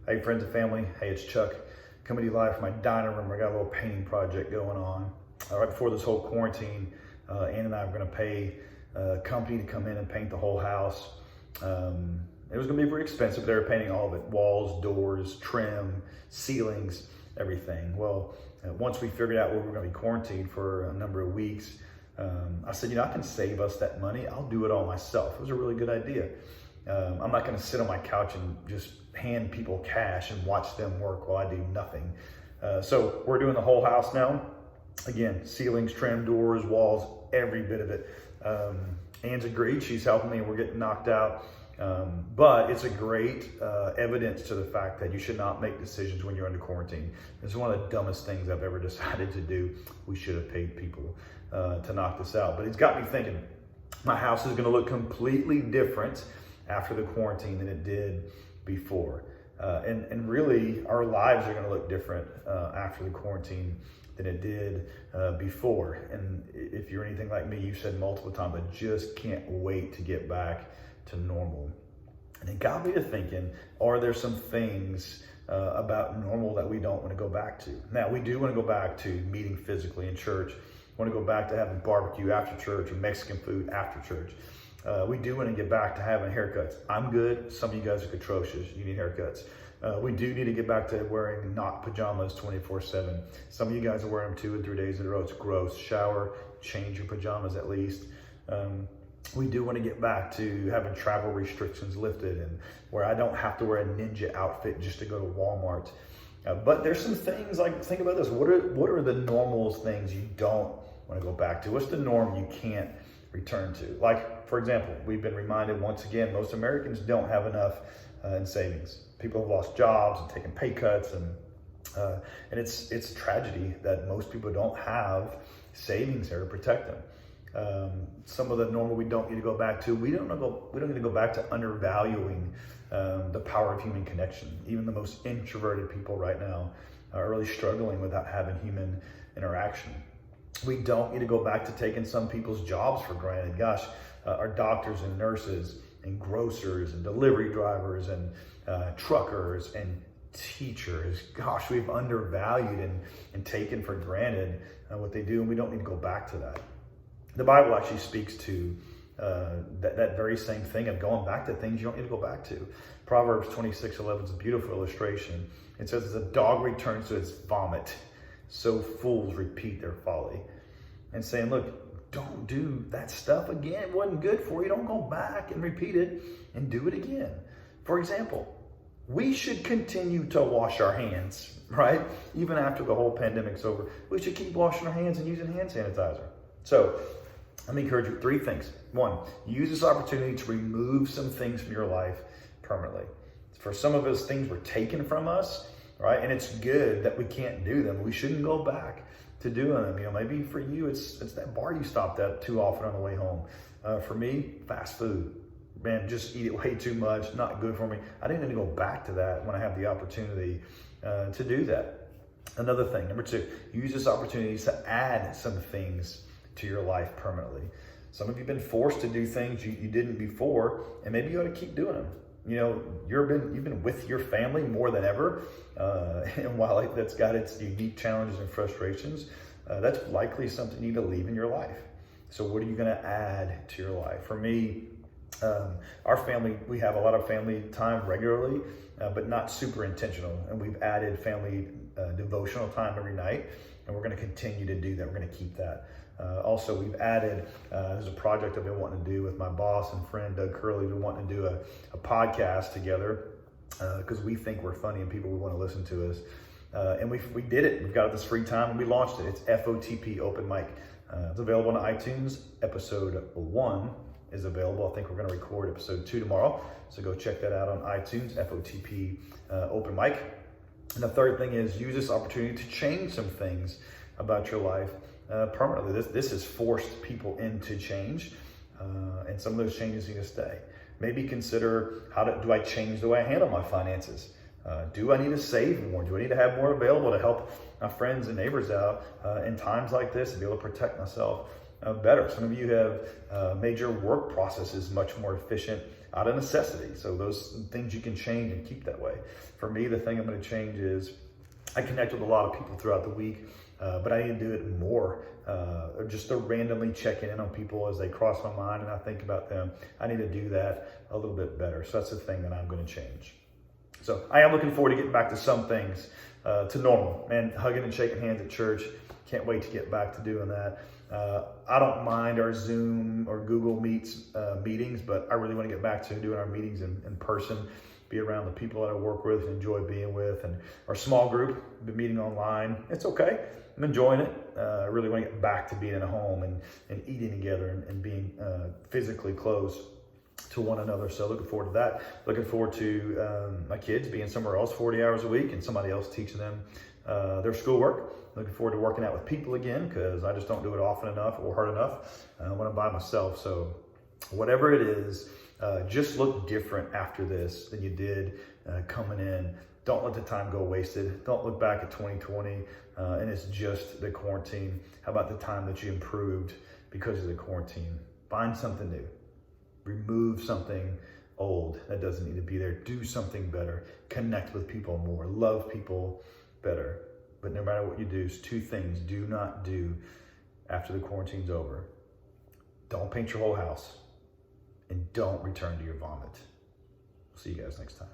Hey friends and family, hey, it's Chuck coming to you live from my dining room. I got a little painting project going on. Right before this whole quarantine, Ann and I were gonna pay a company to come in and paint the whole house. It was gonna be very expensive. They were painting all of it: walls, doors, trim, ceilings, everything. Well, once we figured out where we were gonna be quarantined for a number of weeks, I said, I can save us that money. I'll do it all myself. It was a really good idea. I'm not going to sit on my couch and just hand people cash and watch them work while I do nothing. So we're doing the whole house now. Again, ceilings, trim, doors, walls, every bit of it. Ann's agreed. She's helping me. We're getting knocked out. But it's a great evidence to the fact that you should not make decisions when you're under quarantine. It's one of the dumbest things I've ever decided to do. We should have paid people to knock this out. But it's got me thinking, my house is going to look completely different after the quarantine than it did before. And really, our lives are going to look different after the quarantine than it did before. And if you're anything like me, you've said multiple times, I just can't wait to get back to normal. And it got me to thinking, are there some things about normal that we don't want to go back to? Now, we do want to go back to meeting physically in church. We want to go back to having barbecue after church or Mexican food after church. We do want to get back to having haircuts. I'm good. Some of you guys are atrocious. You need haircuts. We do need to get back to wearing not pajamas 24/7. Some of you guys are wearing them 2 and 3 days in a row. It's gross. Shower, change your pajamas at least. We do want to get back to having travel restrictions lifted and where I don't have to wear a ninja outfit just to go to Walmart. But there's some things like, think about this. What are the normal things you don't want to go back to? What's the norm you can't return to? Like, for example, we've been reminded once again, most Americans don't have enough in savings. People have lost jobs and taken pay cuts, and it's a tragedy that most people don't have savings there to protect them. Some of the normal we don't need to go back to. We don't need to go back to undervaluing the power of human connection. Even the most introverted people right now are really struggling without having human interaction. We don't need to go back to taking some people's jobs for granted. Gosh, our doctors and nurses and grocers and delivery drivers and truckers and teachers. Gosh, we've undervalued and taken for granted what they do, and we don't need to go back to that. The Bible actually speaks to that very same thing of going back to things you don't need to go back to. Proverbs 26:11 is a beautiful illustration. It says, as a dog returns to its vomit, so fools repeat their folly. And saying, look, don't do that stuff again. It wasn't good for you. Don't go back and repeat it and do it again. For example, we should continue to wash our hands, right? Even after the whole pandemic's over, we should keep washing our hands and using hand sanitizer. So let me encourage you 3 things. 1, use this opportunity to remove some things from your life permanently. For some of us, things were taken from us, right? And it's good that we can't do them. We shouldn't go back to doing them. Maybe for you, it's that bar you stopped at too often on the way home. For me, fast food. Man, just eat it way too much, not good for me. I didn't need to go back to that when I have the opportunity to do that. Another thing, number 2, use this opportunity to add some things to your life permanently. Some of you have been forced to do things you didn't before, and maybe you ought to keep doing them. You've been with your family more than ever, and while that's got its unique challenges and frustrations, that's likely something you need to leave in your life. So what are you going to add to your life? For me, our family, we have a lot of family time regularly, but not super intentional. And we've added family devotional time every night, and we're going to continue to do that. We're going to keep that. Also, we've added, there's a project I've been wanting to do with my boss and friend, Doug Curley. We want to do a podcast together because we think we're funny and people would want to listen to us. And we did it. We've got this free time and we launched it. It's FOTP Open Mic. It's available on iTunes. Episode 1 is available. I think we're going to record episode 2 tomorrow. So go check that out on iTunes, FOTP Open Mic. And the third thing is use this opportunity to change some things about your life permanently. This has forced people into change, and some of those changes need to stay. Maybe consider, do I change the way I handle my finances? Do I need to save more? Do I need to have more available to help my friends and neighbors out in times like this and be able to protect myself better? Some of you have made your work processes much more efficient out of necessity. So those things you can change and keep that way. For me, the thing I'm going to change is I connect with a lot of people throughout the week, but I need to do it more. Just to randomly checking in on people as they cross my mind and I think about them. I need to do that a little bit better. So that's the thing that I'm going to change. So I am looking forward to getting back to some things, to normal, and hugging and shaking hands at church. Can't wait to get back to doing that. I don't mind our Zoom or Google Meets meetings, but I really want to get back to doing our meetings in person, be around the people that I work with and enjoy being with. And our small group, been meeting online. It's okay. I'm enjoying it. I really want to get back to being at home and eating together and being physically close to one another. So looking forward to that. Looking forward to my kids being somewhere else 40 hours a week and somebody else teaching them their schoolwork. Looking forward to working out with people again, because I just don't do it often enough or hard enough when I'm by myself. So whatever it is, just look different after this than you did coming in. Don't let the time go wasted. Don't look back at 2020 and it's just the quarantine. How about the time that you improved because of the quarantine? Find something new. Remove something old that doesn't need to be there. Do something better. Connect with people more. Love people better. But no matter what you do, it's two things do not do after the quarantine's over. Don't paint your whole house, and don't return to your vomit. See you guys next time.